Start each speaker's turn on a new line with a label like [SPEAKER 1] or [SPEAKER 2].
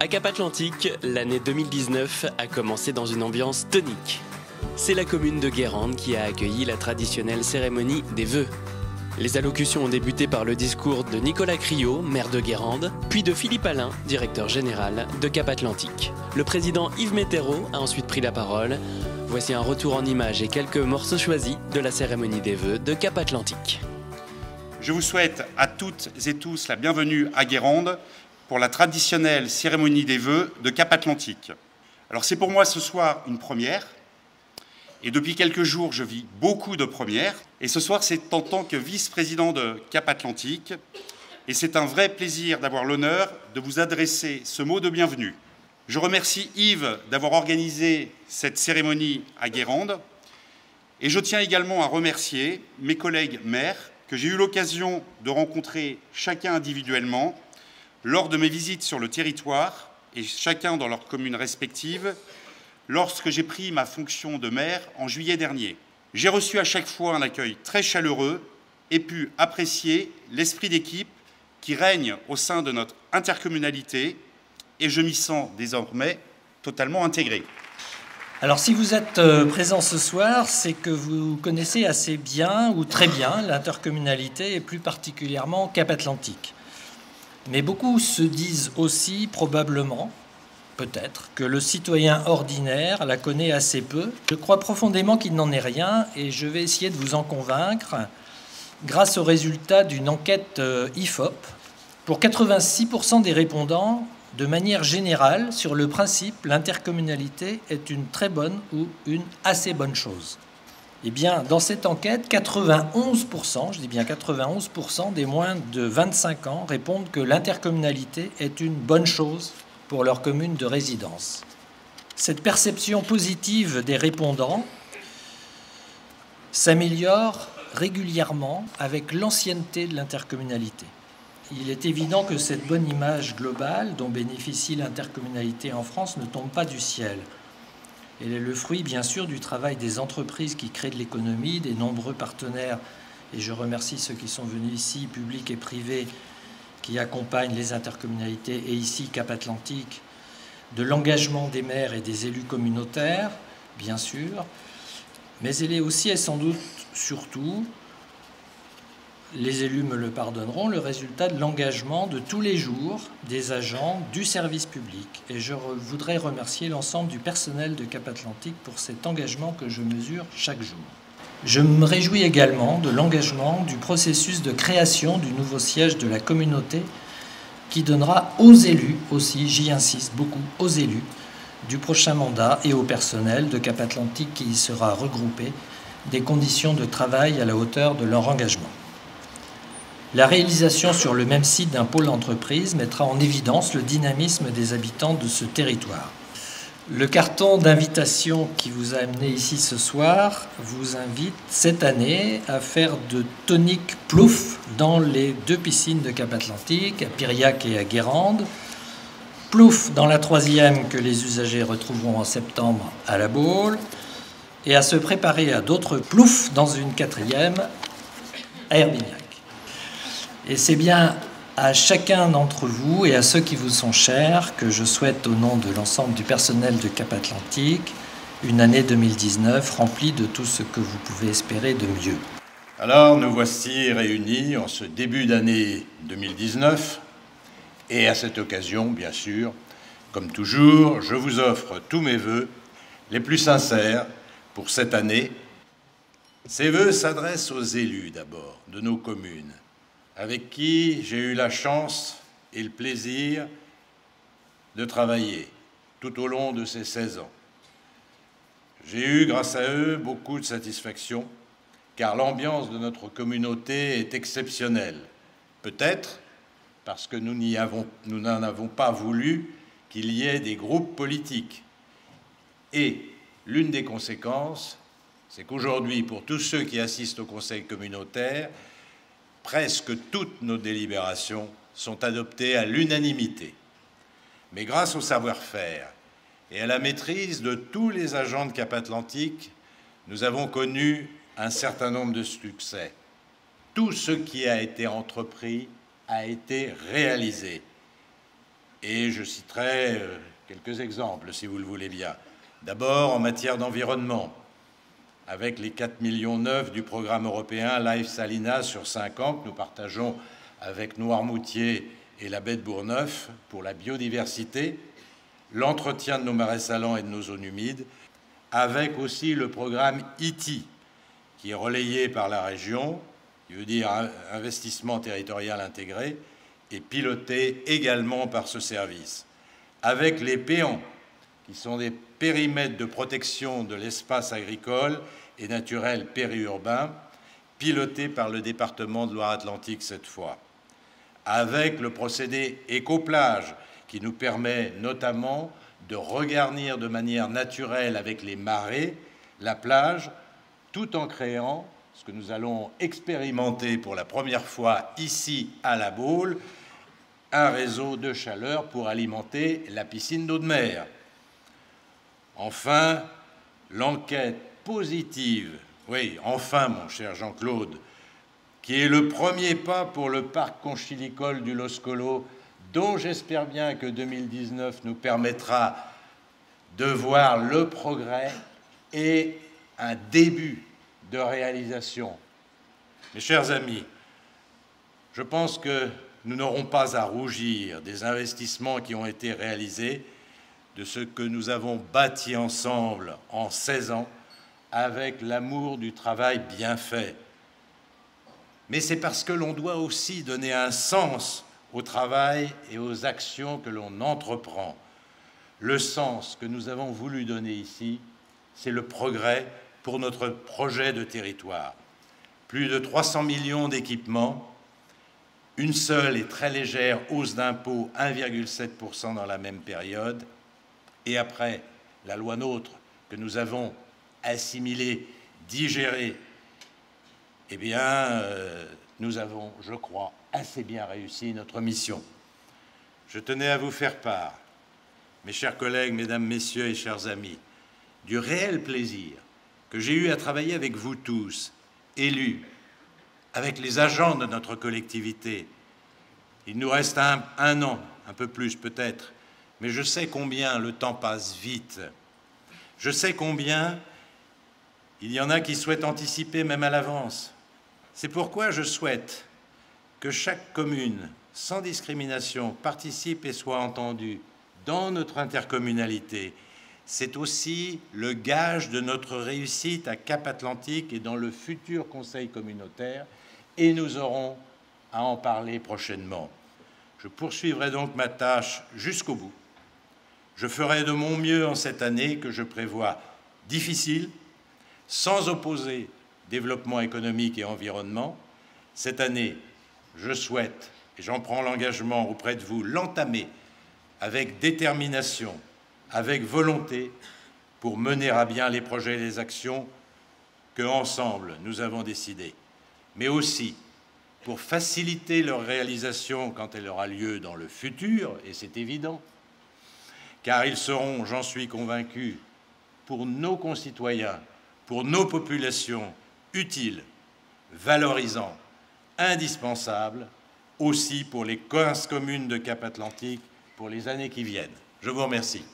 [SPEAKER 1] À Cap-Atlantique, l'année 2019 a commencé dans une ambiance tonique. C'est la commune de Guérande qui a accueilli la traditionnelle cérémonie des vœux. Les allocutions ont débuté par le discours de Nicolas Criot, maire de Guérande, puis de Philippe Alain, directeur général de Cap-Atlantique. Le président Yves Mettereau a ensuite pris la parole. Voici un retour en images et quelques morceaux choisis de la cérémonie des vœux de Cap-Atlantique.
[SPEAKER 2] Je vous souhaite à toutes et tous la bienvenue à Guérande pour la traditionnelle cérémonie des vœux de Cap-Atlantique. Alors c'est pour moi ce soir une première, et depuis quelques jours je vis beaucoup de premières, et ce soir c'est en tant que vice-président de Cap-Atlantique, et c'est un vrai plaisir d'avoir l'honneur de vous adresser ce mot de bienvenue. Je remercie Yves d'avoir organisé cette cérémonie à Guérande, et je tiens également à remercier mes collègues maires que j'ai eu l'occasion de rencontrer chacun individuellement lors de mes visites sur le territoire et chacun dans leurs communes respectives lorsque j'ai pris ma fonction de maire en juillet dernier. J'ai reçu à chaque fois un accueil très chaleureux et pu apprécier l'esprit d'équipe qui règne au sein de notre intercommunalité et je m'y sens désormais totalement intégré.
[SPEAKER 3] Alors si vous êtes présent ce soir, c'est que vous connaissez assez bien ou très bien l'intercommunalité et plus particulièrement Cap-Atlantique. Mais beaucoup se disent aussi probablement, peut-être, que le citoyen ordinaire la connaît assez peu. Je crois profondément qu'il n'en est rien et je vais essayer de vous en convaincre grâce aux résultats d'une enquête IFOP. Pour 86% des répondants, de manière générale, sur le principe, l'intercommunalité est une très bonne ou une assez bonne chose. Eh bien, dans cette enquête, 91%, je dis bien 91% des moins de 25 ans répondent que l'intercommunalité est une bonne chose pour leur commune de résidence. Cette perception positive des répondants s'améliore régulièrement avec l'ancienneté de l'intercommunalité. Il est évident que cette bonne image globale dont bénéficie l'intercommunalité en France ne tombe pas du ciel. Elle est le fruit, bien sûr, du travail des entreprises qui créent de l'économie, des nombreux partenaires, et je remercie ceux qui sont venus ici, publics et privés, qui accompagnent les intercommunalités, et ici Cap-Atlantique, de l'engagement des maires et des élus communautaires, bien sûr, mais elle est aussi, et sans doute surtout, les élus me le pardonneront, le résultat de l'engagement de tous les jours des agents du service public. Et je voudrais remercier l'ensemble du personnel de Cap-Atlantique pour cet engagement que je mesure chaque jour. Je me réjouis également de l'engagement du processus de création du nouveau siège de la communauté qui donnera aux élus aussi, j'y insiste beaucoup, aux élus du prochain mandat et au personnel de Cap-Atlantique qui y sera regroupé des conditions de travail à la hauteur de leur engagement. La réalisation sur le même site d'un pôle d'entreprise mettra en évidence le dynamisme des habitants de ce territoire. Le carton d'invitation qui vous a amené ici ce soir vous invite cette année à faire de tonique plouf dans les deux piscines de Cap-Atlantique, à Piriac et à Guérande. Plouf dans la troisième que les usagers retrouveront en septembre à La Baule. Et à se préparer à d'autres ploufs dans une quatrième à Herbignac. Et c'est bien à chacun d'entre vous et à ceux qui vous sont chers que je souhaite, au nom de l'ensemble du personnel de Cap-Atlantique, une année 2019 remplie de tout ce que vous pouvez espérer de mieux.
[SPEAKER 4] Alors, nous voici réunis en ce début d'année 2019. Et à cette occasion, bien sûr, comme toujours, je vous offre tous mes vœux les plus sincères pour cette année. Ces vœux s'adressent aux élus d'abord de nos communes, avec qui j'ai eu la chance et le plaisir de travailler tout au long de ces 16 ans. J'ai eu, grâce à eux, beaucoup de satisfaction, car l'ambiance de notre communauté est exceptionnelle. Peut-être parce que nous n'en avons pas voulu qu'il y ait des groupes politiques. Et l'une des conséquences, c'est qu'aujourd'hui, pour tous ceux qui assistent au conseil communautaire, presque toutes nos délibérations sont adoptées à l'unanimité. Mais grâce au savoir-faire et à la maîtrise de tous les agents de Cap-Atlantique, nous avons connu un certain nombre de succès. Tout ce qui a été entrepris a été réalisé. Et je citerai quelques exemples, si vous le voulez bien. D'abord, en matière d'environnement, avec les 4,9 millions du programme européen Life Salinas sur 5 ans que nous partageons avec Noirmoutier et la baie de Bourgneuf pour la biodiversité, l'entretien de nos marais salants et de nos zones humides, avec aussi le programme ITI, qui est relayé par la région, qui veut dire investissement territorial intégré, et piloté également par ce service, avec les PÉAN, qui sont des périmètres de protection de l'espace agricole et naturel périurbain, pilotés par le département de Loire-Atlantique cette fois, avec le procédé écoplage, qui nous permet notamment de regarnir de manière naturelle avec les marées la plage, tout en créant ce que nous allons expérimenter pour la première fois ici à La Baule, un réseau de chaleur pour alimenter la piscine d'eau de mer. Enfin, l'enquête positive, oui, enfin, mon cher Jean-Claude, qui est le premier pas pour le parc conchilicole du Los Colos, dont j'espère bien que 2019 nous permettra de voir le progrès et un début de réalisation. Mes chers amis, je pense que nous n'aurons pas à rougir des investissements qui ont été réalisés, de ce que nous avons bâti ensemble en 16 ans, avec l'amour du travail bien fait. Mais c'est parce que l'on doit aussi donner un sens au travail et aux actions que l'on entreprend. Le sens que nous avons voulu donner ici, c'est le progrès pour notre projet de territoire. Plus de 300 millions d'équipements, une seule et très légère hausse d'impôt, 1,7% dans la même période, et après la loi NOTRe que nous avons assimilée, digérée, eh bien, nous avons, je crois, assez bien réussi notre mission. Je tenais à vous faire part, mes chers collègues, mesdames, messieurs et chers amis, du réel plaisir que j'ai eu à travailler avec vous tous, élus, avec les agents de notre collectivité. Il nous reste un an, un peu plus peut-être, mais je sais combien le temps passe vite. Je sais combien il y en a qui souhaitent anticiper même à l'avance. C'est pourquoi je souhaite que chaque commune, sans discrimination, participe et soit entendue dans notre intercommunalité. C'est aussi le gage de notre réussite à Cap-Atlantique et dans le futur conseil communautaire, et nous aurons à en parler prochainement. Je poursuivrai donc ma tâche jusqu'au bout. Je ferai de mon mieux en cette année que je prévois difficile, sans opposer développement économique et environnement. Cette année, je souhaite, et j'en prends l'engagement auprès de vous, l'entamer avec détermination, avec volonté, pour mener à bien les projets et les actions que, ensemble, nous avons décidés, mais aussi pour faciliter leur réalisation quand elle aura lieu dans le futur, et c'est évident, car ils seront, j'en suis convaincu, pour nos concitoyens, pour nos populations, utiles, valorisants, indispensables, aussi pour les 15 communes de Cap-Atlantique pour les années qui viennent. Je vous remercie.